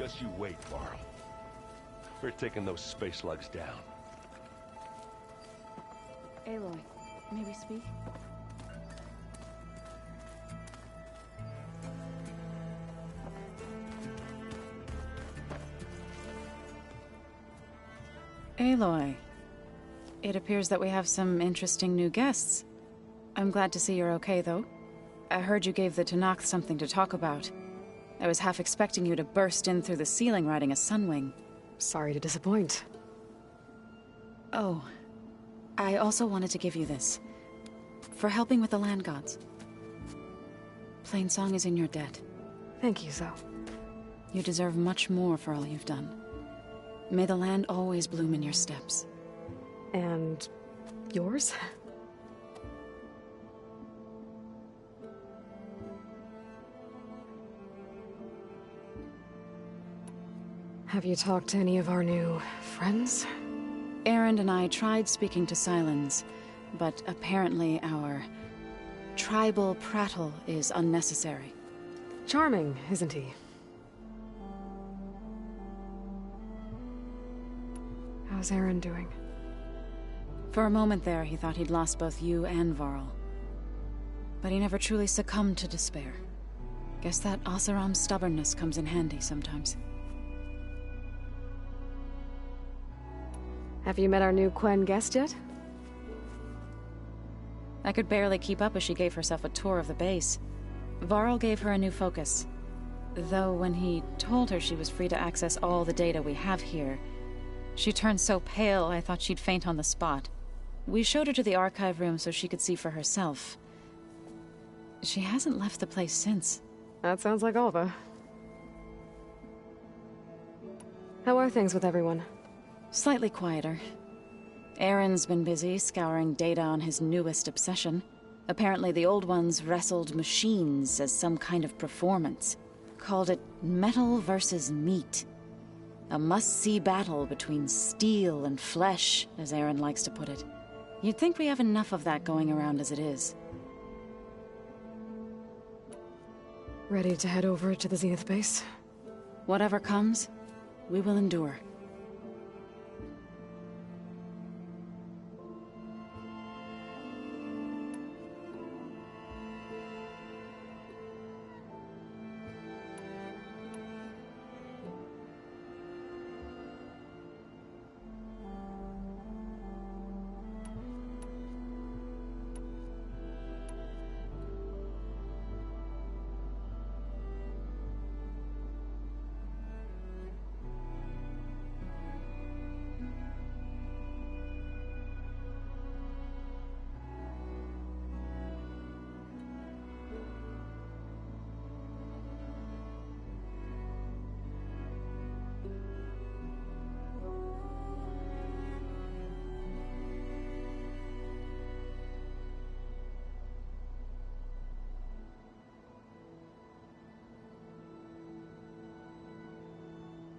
Just you wait, Varl. We're taking those space slugs down. Aloy, maybe speak? Aloy, it appears that we have some interesting new guests. I'm glad to see you're okay, though. I heard you gave the Tenakth something to talk about. I was half expecting you to burst in through the ceiling riding a sunwing. Sorry to disappoint. Oh, I also wanted to give you this. For helping with the land gods. Plainsong is in your debt. Thank you, Zo. You deserve much more for all you've done. May the land always bloom in your steps. And yours? Have you talked to any of our new friends? Erend and I tried speaking to Sylens, but apparently our tribal prattle is unnecessary. Charming, isn't he? How's Erend doing? For a moment there, he thought he'd lost both you and Varl. But he never truly succumbed to despair. Guess that Oseram's stubbornness comes in handy sometimes. Have you met our new Quen guest yet? I could barely keep up as she gave herself a tour of the base. Varl gave her a new focus. Though when he told her she was free to access all the data we have here, she turned so pale I thought she'd faint on the spot. We showed her to the archive room so she could see for herself. She hasn't left the place since. That sounds like Alva. How are things with everyone? Slightly quieter. Aaron's been busy scouring data on his newest obsession. Apparently the old ones wrestled machines as some kind of performance. Called it metal versus meat. A must-see battle between steel and flesh, as Aaron likes to put it. You'd think we have enough of that going around as it is. Ready to head over to the Zenith base? Whatever comes, we will endure.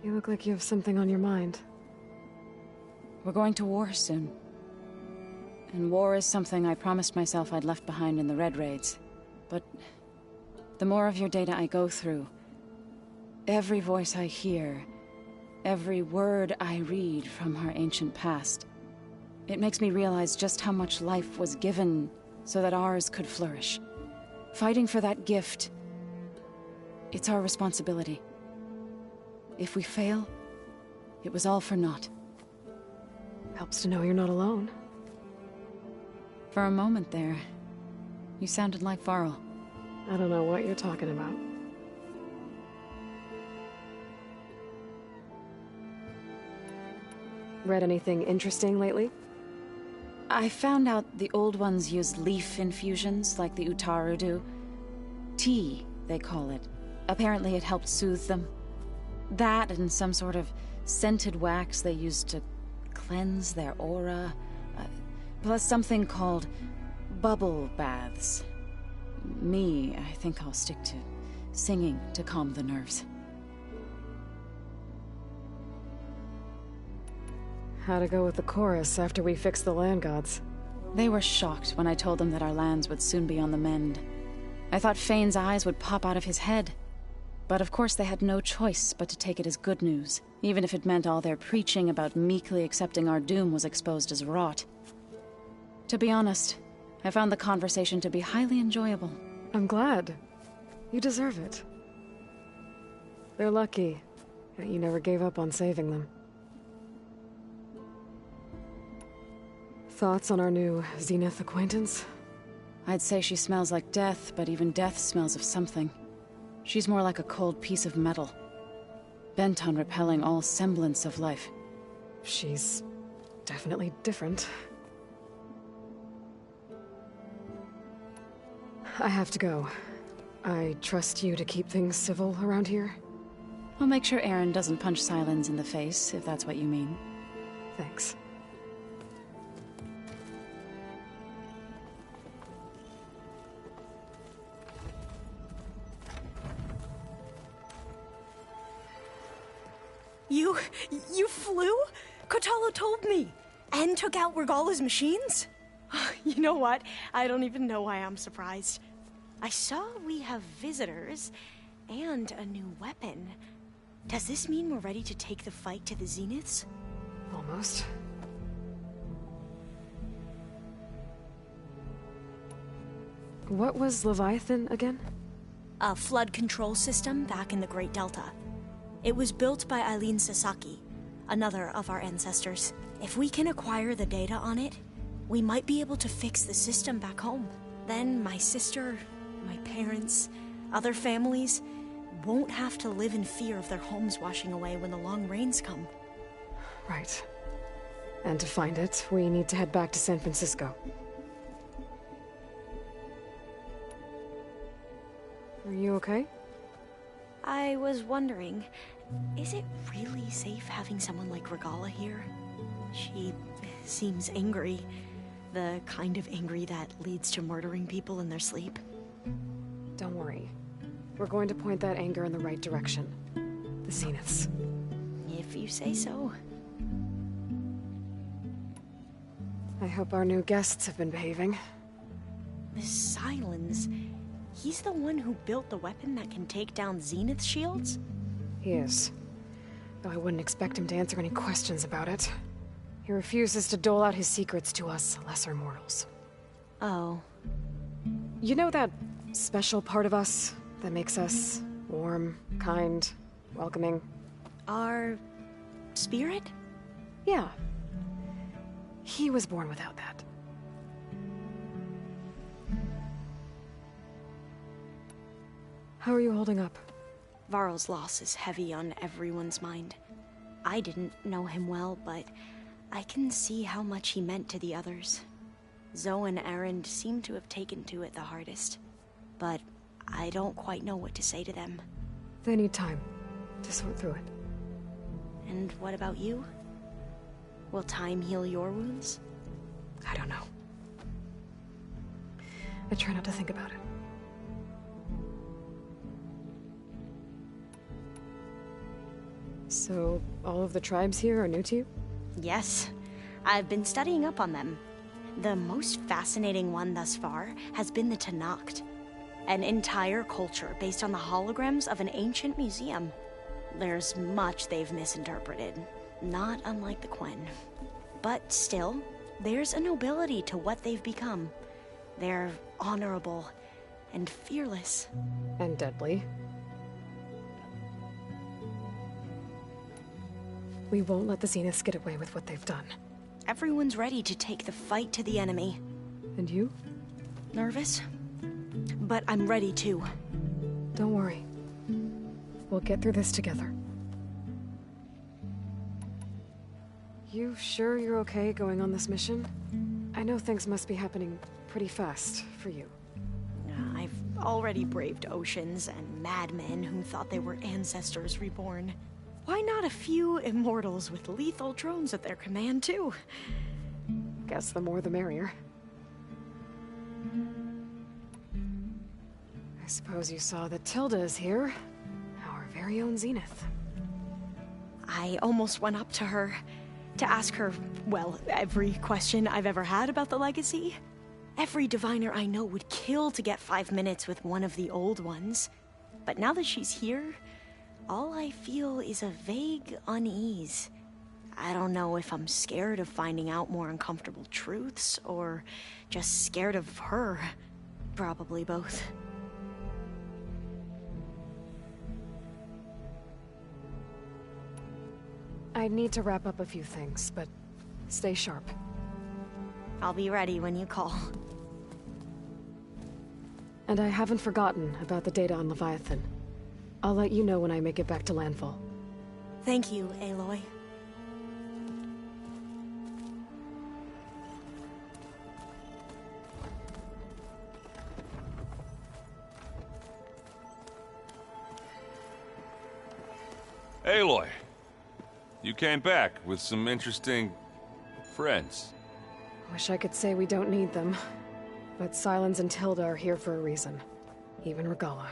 You look like you have something on your mind. We're going to war soon. And war is something I promised myself I'd left behind in the Red Raids. But the more of your data I go through, every voice I hear, every word I read from our ancient past, it makes me realize just how much life was given so that ours could flourish. Fighting for that gift, it's our responsibility. If we fail, it was all for naught. Helps to know you're not alone. For a moment there, you sounded like Varl. I don't know what you're talking about. Read anything interesting lately? I found out the old ones use leaf infusions like the Utaru do. Tea, they call it. Apparently it helped soothe them. That and some sort of scented wax they used to cleanse their aura. Plus something called bubble baths. I think I'll stick to singing to calm the nerves. How'd it go with the chorus after we fixed the land gods? They were shocked when I told them that our lands would soon be on the mend. I thought Fane's eyes would pop out of his head. But of course they had no choice but to take it as good news, even if it meant all their preaching about meekly accepting our doom was exposed as rot. To be honest, I found the conversation to be highly enjoyable. I'm glad. You deserve it. They're lucky that you never gave up on saving them. Thoughts on our new Zenith acquaintance? I'd say she smells like death, but even death smells of something. She's more like a cold piece of metal, bent on repelling all semblance of life. She's definitely different. I have to go. I trust you to keep things civil around here. I'll make sure Aaron doesn't punch Sylens in the face, if that's what you mean. Thanks. You flew? Kotalo told me! And took out Regala's machines? You know what? I don't even know why I'm surprised. I saw we have visitors, and a new weapon. Does this mean we're ready to take the fight to the Zeniths? Almost. What was Leviathan again? A flood control system back in the Great Delta. It was built by Eileen Sasaki, another of our ancestors. If we can acquire the data on it, we might be able to fix the system back home. Then my sister, my parents, other families won't have to live in fear of their homes washing away when the long rains come. Right. And to find it, we need to head back to San Francisco. Are you okay? I was wondering, is it really safe having someone like Regala here? She seems angry. The kind of angry that leads to murdering people in their sleep. Don't worry. We're going to point that anger in the right direction. The Zeniths. If you say so. I hope our new guests have been behaving. This Sylens, he's the one who built the weapon that can take down Zenith shields? He is. Though I wouldn't expect him to answer any questions about it. He refuses to dole out his secrets to us lesser mortals. Oh. You know that special part of us that makes us warm, kind, welcoming? Our spirit? Yeah. He was born without that. How are you holding up? Varl's loss is heavy on everyone's mind. I didn't know him well, but I can see how much he meant to the others. Zoe and Aaron seem to have taken to it the hardest, but I don't quite know what to say to them. They need time to sort through it. And what about you? Will time heal your wounds? I don't know. I try not to think about it. So, all of the tribes here are new to you? Yes. I've been studying up on them. The most fascinating one thus far has been the Tanacht, an entire culture based on the holograms of an ancient museum. There's much they've misinterpreted, not unlike the Quen. But still, there's a nobility to what they've become. They're honorable and fearless. And deadly. We won't let the Zeniths get away with what they've done. Everyone's ready to take the fight to the enemy. And you? Nervous? But I'm ready too. Don't worry. We'll get through this together. You sure you're okay going on this mission? I know things must be happening pretty fast for you. I've already braved oceans and madmen who thought they were ancestors reborn. Why not a few immortals with lethal drones at their command, too? Guess the more the merrier. I suppose you saw that Tilda is here. Our very own Zenith. I almost went up to her to ask her, well, every question I've ever had about the legacy. Every diviner I know would kill to get 5 minutes with one of the old ones. but now that she's here, all I feel is a vague unease. I don't know if I'm scared of finding out more uncomfortable truths, or just scared of her. Probably both. I need to wrap up a few things, but stay sharp. I'll be ready when you call. And I haven't forgotten about the data on Leviathan. I'll let you know when I make it back to landfall. Thank you, Aloy. Aloy, you came back with some interesting friends. Wish I could say we don't need them, but Sylens and Tilda are here for a reason. Even Regala.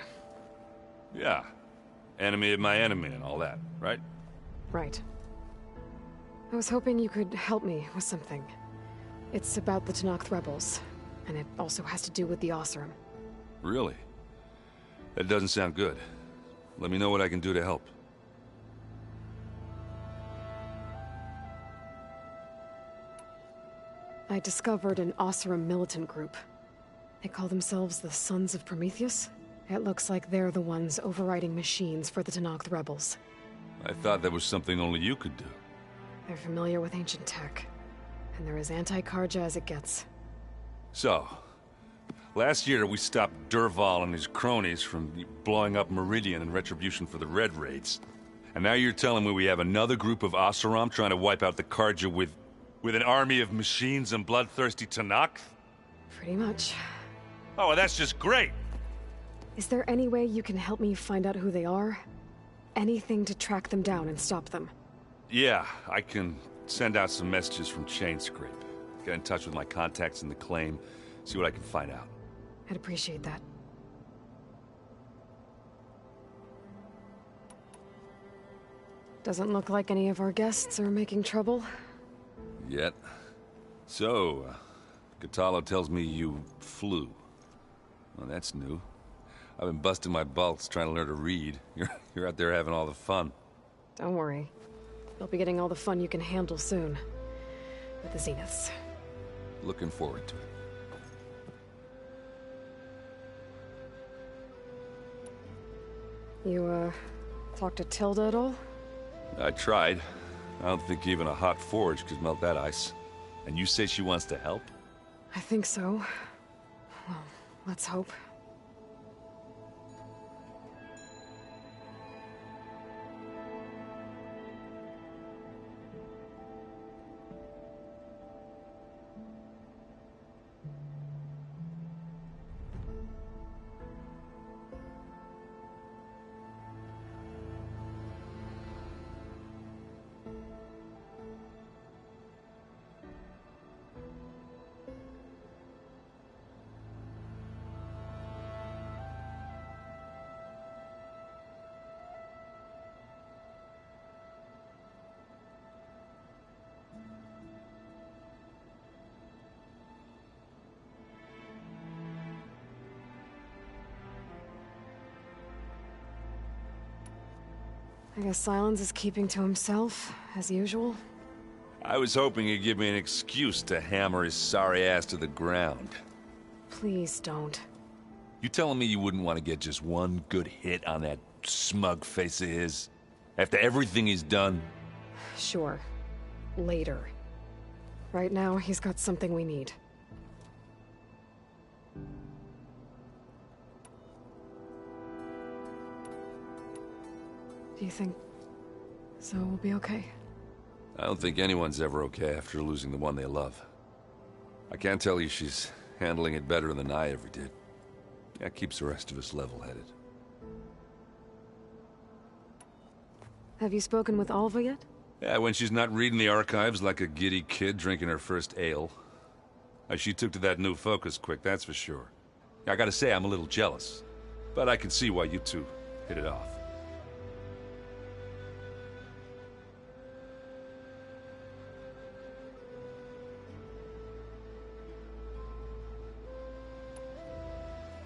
Yeah, enemy of my enemy and all that, right? Right. I was hoping you could help me with something. It's about the Tenakth rebels, and it also has to do with the Oseram. Really? That doesn't sound good. Let me know what I can do to help. I discovered an Oseram militant group. They call themselves the Sons of Prometheus. It looks like they're the ones overriding machines for the Tenakth rebels. I thought that was something only you could do. They're familiar with ancient tech, and they're as anti-Karja as it gets. So, last year we stopped Durval and his cronies from blowing up Meridian in retribution for the Red Raids. And now you're telling me we have another group of Oseram trying to wipe out the Karja with an army of machines and bloodthirsty Tenakth? Pretty much. Oh, well, that's just great! Is there any way you can help me find out who they are? Anything to track them down and stop them? Yeah, I can send out some messages from Chainscrape. Get in touch with my contacts in the claim, see what I can find out. I'd appreciate that. Doesn't look like any of our guests are making trouble. Yet. So, Gatalo tells me you flew. Well, that's new. I've been busting my balls trying to learn to read. You're out there having all the fun. Don't worry. You'll be getting all the fun you can handle soon. With the Zeniths. Looking forward to it. You, talked to Tilda at all? I tried. I don't think even a hot forge could melt that ice. And you say she wants to help? I think so. Well, let's hope. I guess Sylens is keeping to himself, as usual. I was hoping he'd give me an excuse to hammer his sorry ass to the ground. Please don't. You telling me you wouldn't want to get just one good hit on that smug face of his? After everything he's done? Sure. Later. Right now, he's got something we need. Do you think Zoe will be okay? I don't think anyone's ever okay after losing the one they love. I can't tell you she's handling it better than I ever did. That keeps the rest of us level-headed. Have you spoken with Alva yet? Yeah, when she's not reading the archives like a giddy kid drinking her first ale. She took to that new focus quick, that's for sure. I gotta say, I'm a little jealous. But I can see why you two hit it off.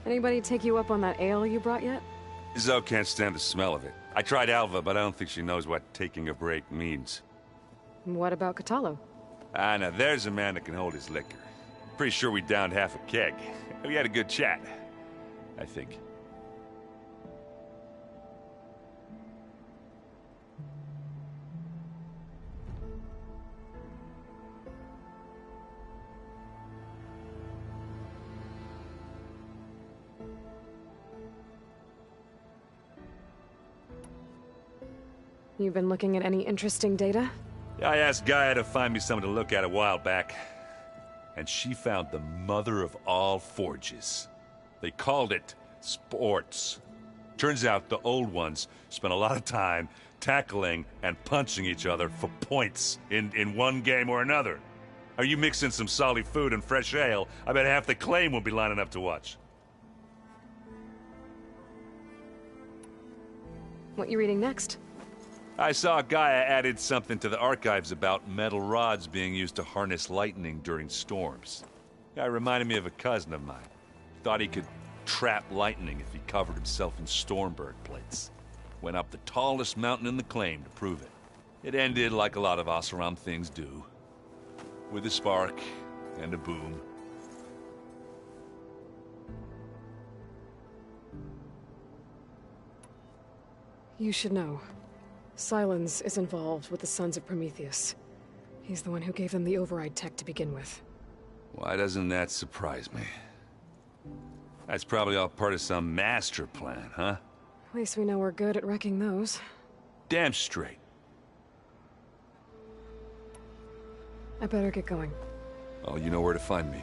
Anybody take you up on that ale you brought yet? Zoe can't stand the smell of it. I tried Alva, but I don't think she knows what taking a break means. What about Catallo? Ah, now there's a man that can hold his liquor. Pretty sure we downed half a keg. We had a good chat, I think. You've been looking at any interesting data? I asked Gaia to find me something to look at a while back, and she found the mother of all forges. They called it sports. Turns out the old ones spent a lot of time tackling and punching each other for points in one game or another. Are you mixing some solid food and fresh ale? I bet half the claim will be lining up to watch. What you reading next? I saw Gaia added something to the archives about metal rods being used to harness lightning during storms. Guy reminded me of a cousin of mine. Thought he could trap lightning if he covered himself in Stormbird plates. Went up the tallest mountain in the claim to prove it. It ended like a lot of Oseram things do. With a spark and a boom. You should know. Silence is involved with the Sons of Prometheus. He's the one who gave them the override tech to begin with. Why doesn't that surprise me? That's probably all part of some master plan, huh? At least we know we're good at wrecking those. Damn straight. I better get going. Oh, you know where to find me.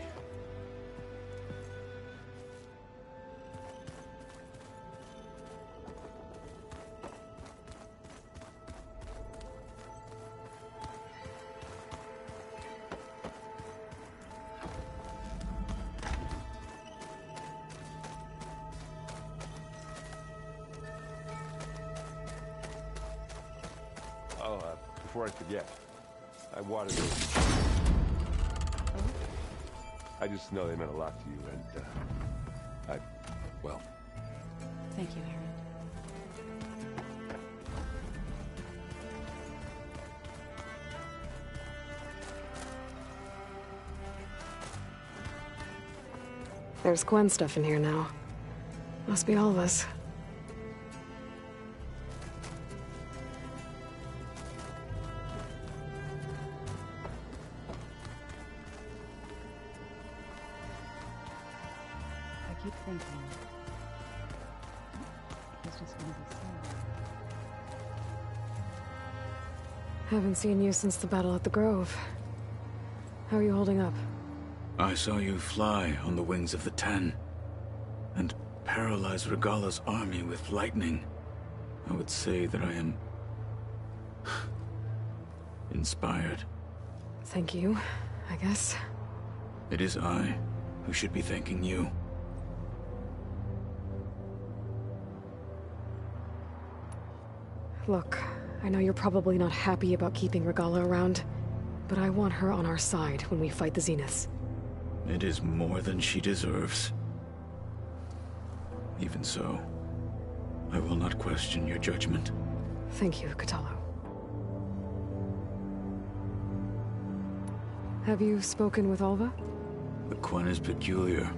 Before I forget, I wanted to... I just know they meant a lot to you, and, well... Thank you, Harold. There's Gwen stuff in here now. Must be all of us. I keep thinking... he's just gonna be sad. Haven't seen you since the battle at the Grove. How are you holding up? I saw you fly on the wings of the Ten, and paralyze Regala's army with lightning. I would say that I am... inspired. Thank you, I guess. It is I who should be thanking you. Look, I know you're probably not happy about keeping Regala around, but I want her on our side when we fight the Zeniths. It is more than she deserves. Even so, I will not question your judgment. Thank you, Catallo. Have you spoken with Alva? The Quen is peculiar.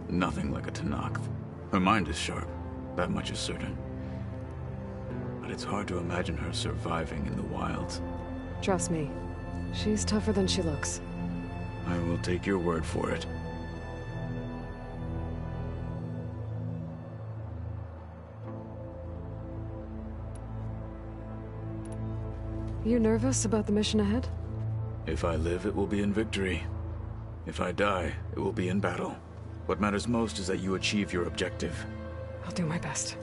Nothing like a Tenakth. Her mind is sharp, that much is certain. But it's hard to imagine her surviving in the wilds. Trust me, she's tougher than she looks. I will take your word for it. You nervous about the mission ahead? If I live, it will be in victory. If I die, it will be in battle. What matters most is that you achieve your objective. I'll do my best.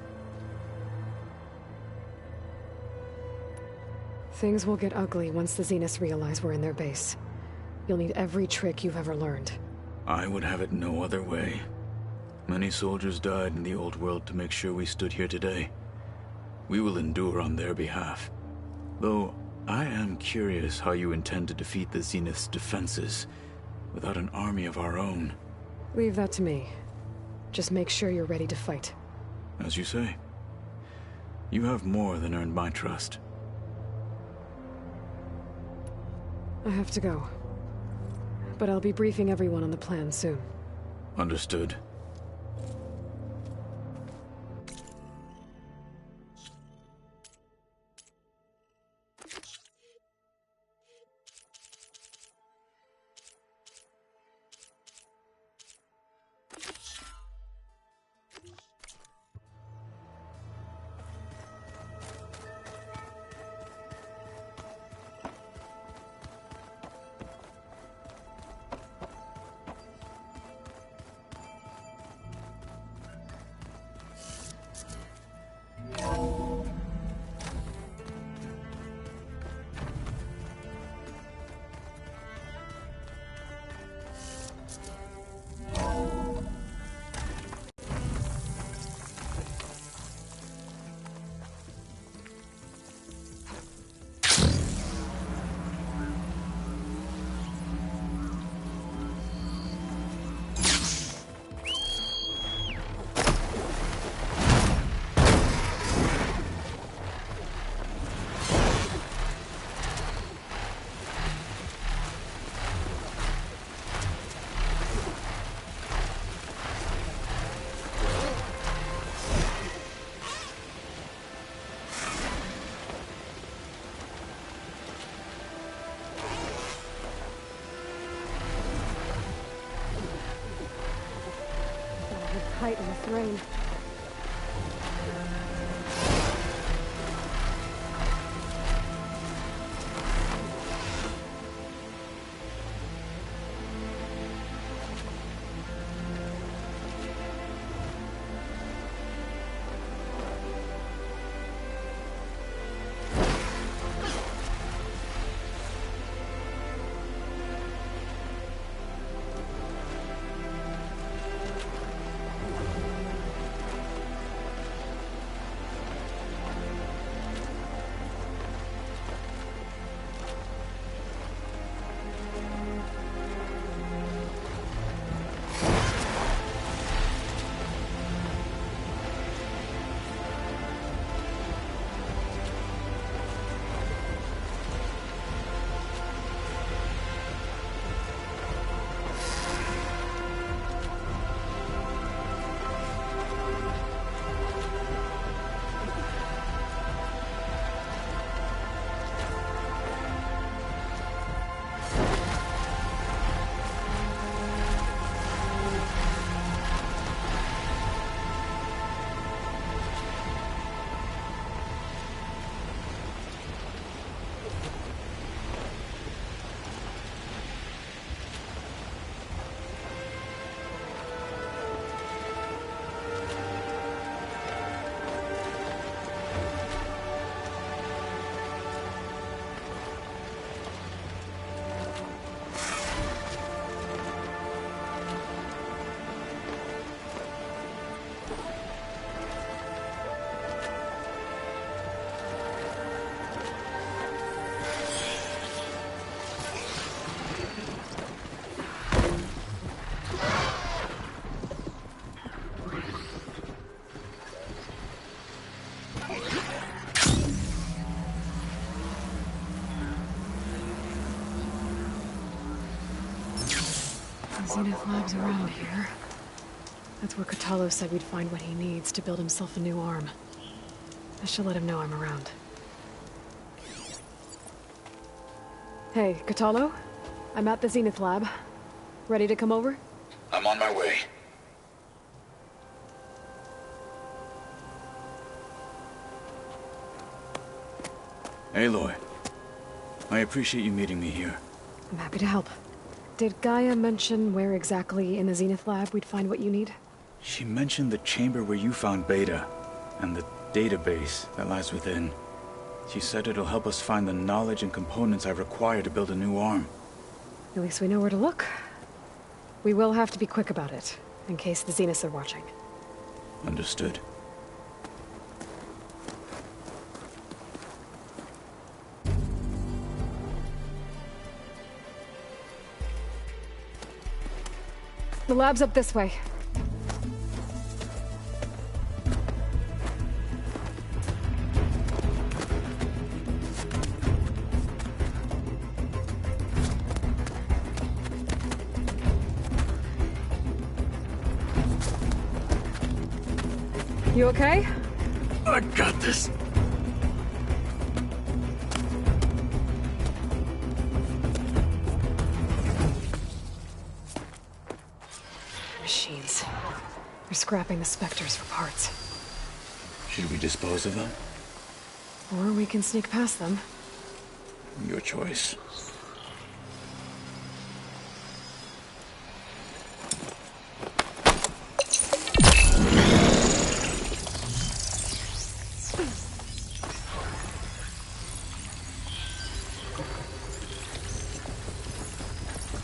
Things will get ugly once the Zeniths realize we're in their base. You'll need every trick you've ever learned. I would have it no other way. Many soldiers died in the old world to make sure we stood here today. We will endure on their behalf. Though, I am curious how you intend to defeat the Zenith's defenses without an army of our own. Leave that to me. Just make sure you're ready to fight. As you say, you have more than earned my trust. I have to go. But I'll be briefing everyone on the plan soon. Understood. Tight in this rain. Zenith Lab's around here. That's where Katalo said we'd find what he needs to build himself a new arm. I should let him know I'm around. Hey, Katalo? I'm at the Zenith Lab. Ready to come over? I'm on my way. Aloy, I appreciate you meeting me here. I'm happy to help. Did Gaia mention where exactly in the Zenith Lab we'd find what you need? She mentioned the chamber where you found Beta, and the database that lies within. She said it'll help us find the knowledge and components I require to build a new arm. At least we know where to look. We will have to be quick about it, in case the Zeniths are watching. Understood. The lab's up this way. You okay? I got this. Machines. They're scrapping the Spectres for parts. Should we dispose of them? Or we can sneak past them. Your choice.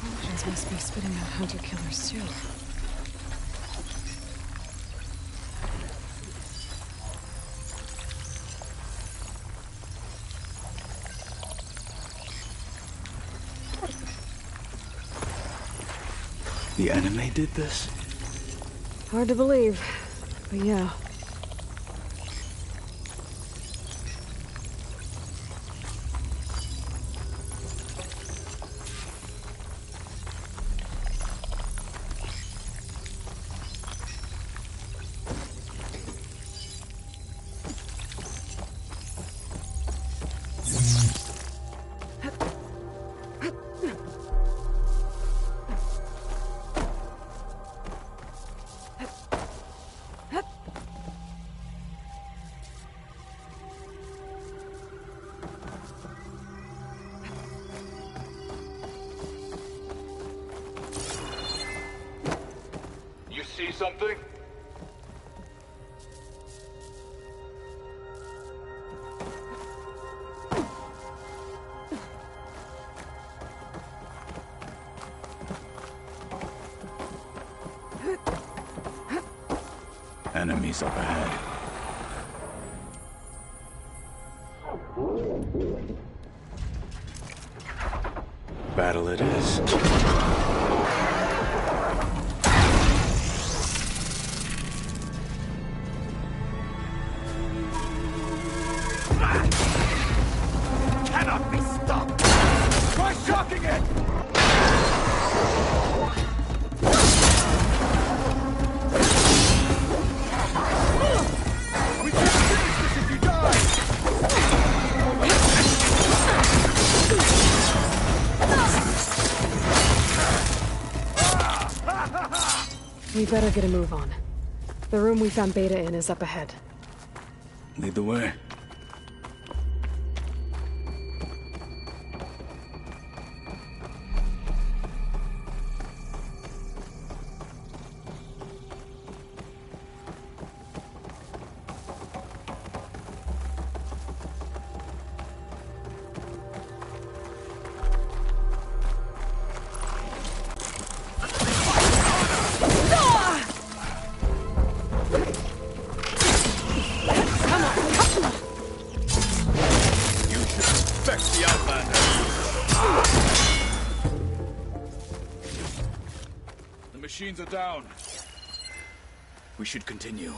Vultures must be spitting out hunter-killers too. The anime did this? Hard to believe, but yeah. See something? Enemies up ahead. Battle it is. Cannot be stopped! Try shocking it! We can't finish this if you die! We better get a move on. The room we found Beta in is up ahead. Lead the way. Machines are down. We should continue.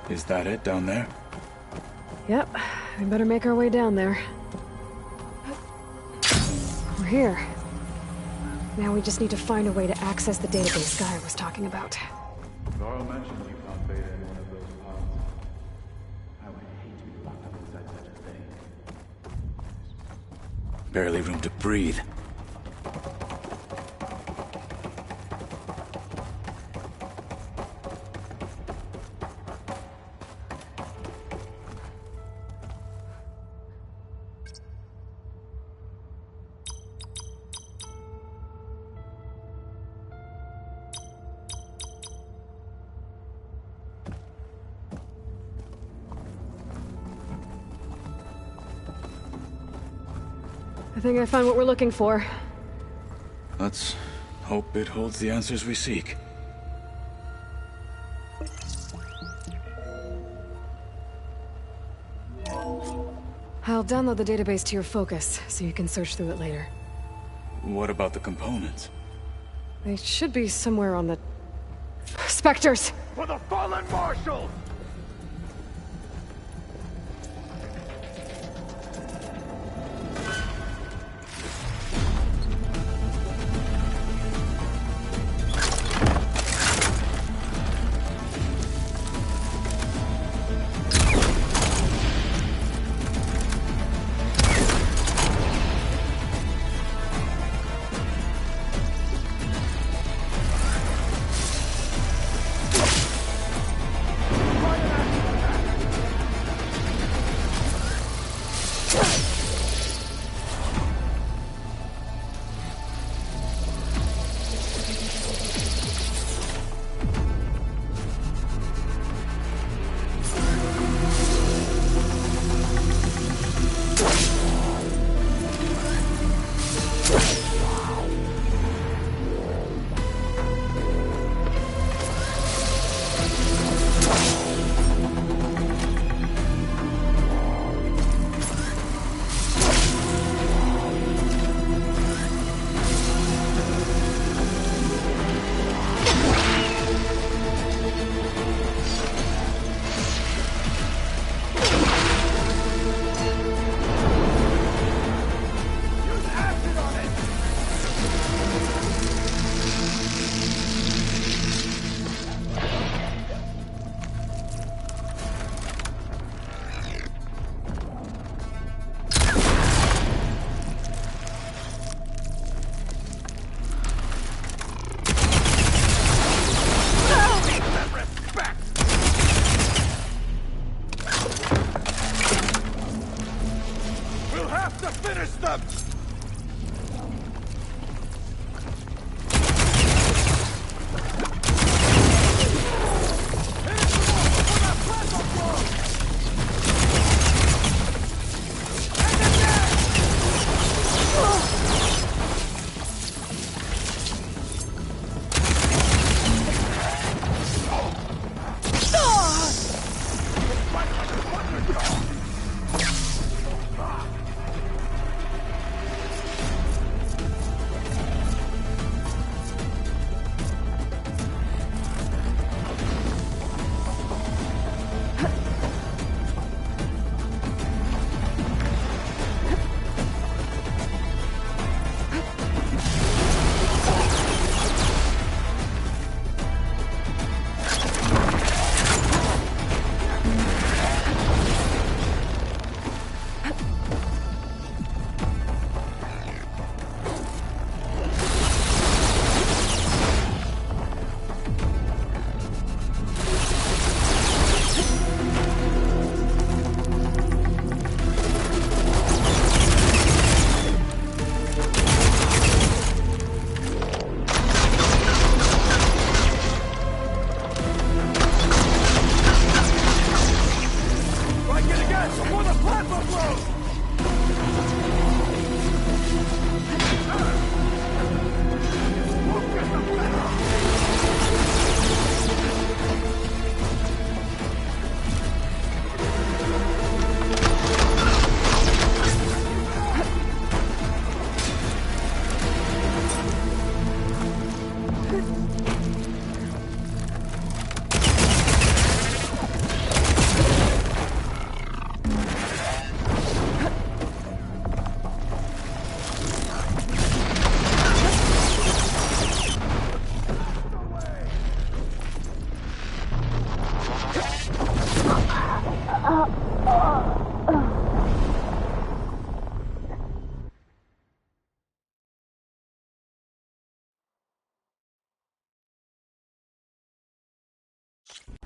Is that it down there? Yep, we better make our way down there. We're here. Now we just need to find a way to access the database Guy was talking about. Carl mentioned you found Beta in one of those pods. I would hate to be locked up inside such a thing. Barely room to breathe. think I found what we're looking for. Let's hope it holds the answers we seek. I'll download the database to your Focus, so you can search through it later. What about the components? They should be somewhere on the... Spectres! For the fallen marshals!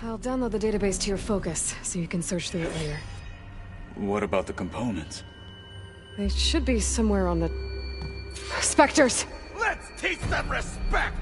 I'll download the database to your Focus, so you can search through it later. What about the components? They should be somewhere on the... Spectres! Let's teach them respect!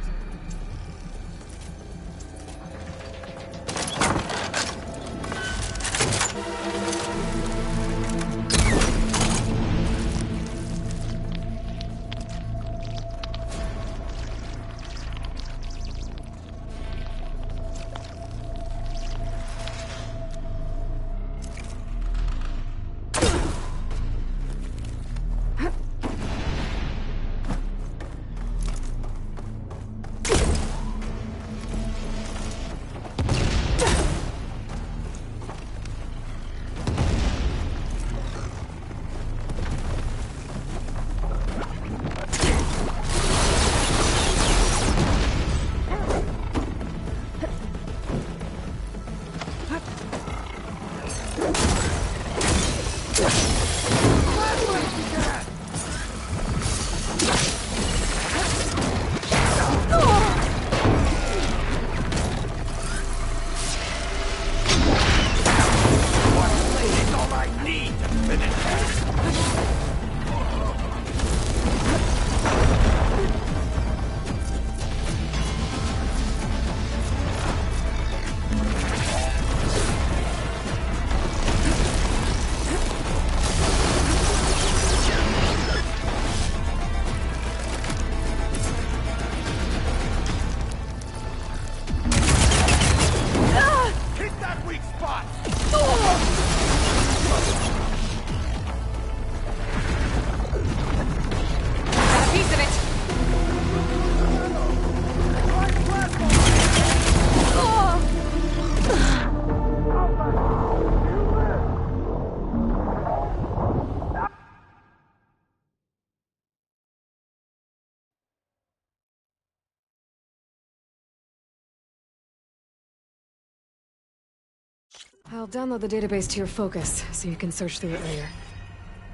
I'll download the database to your focus, so you can search through it later.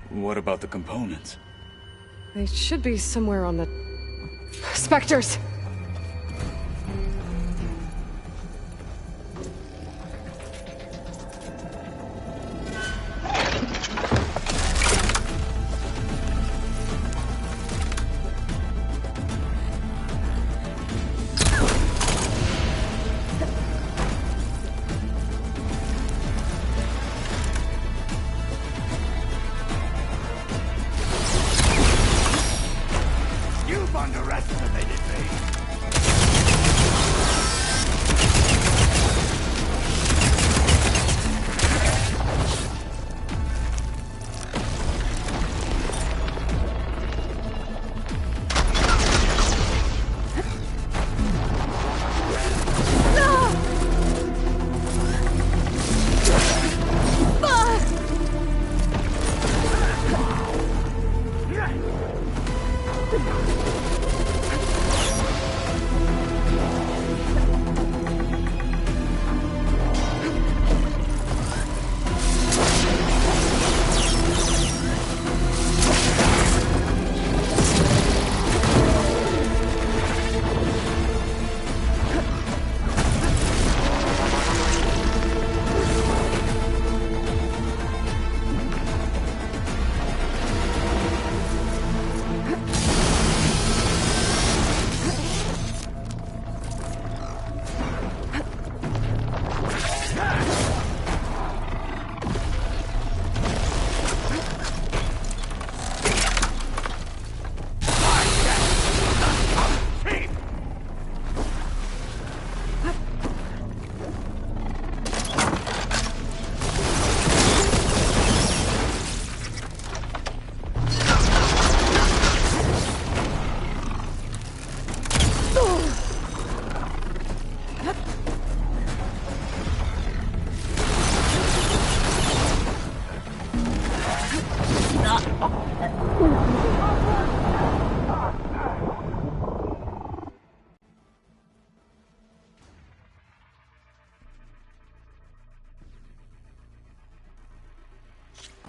What about the components? They should be somewhere on the... Spectres! You've underestimated me!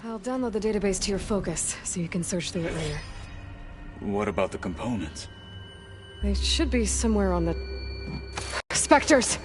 I'll download the database to your focus, so you can search through it later. What about the components? They should be somewhere on the... Spectres!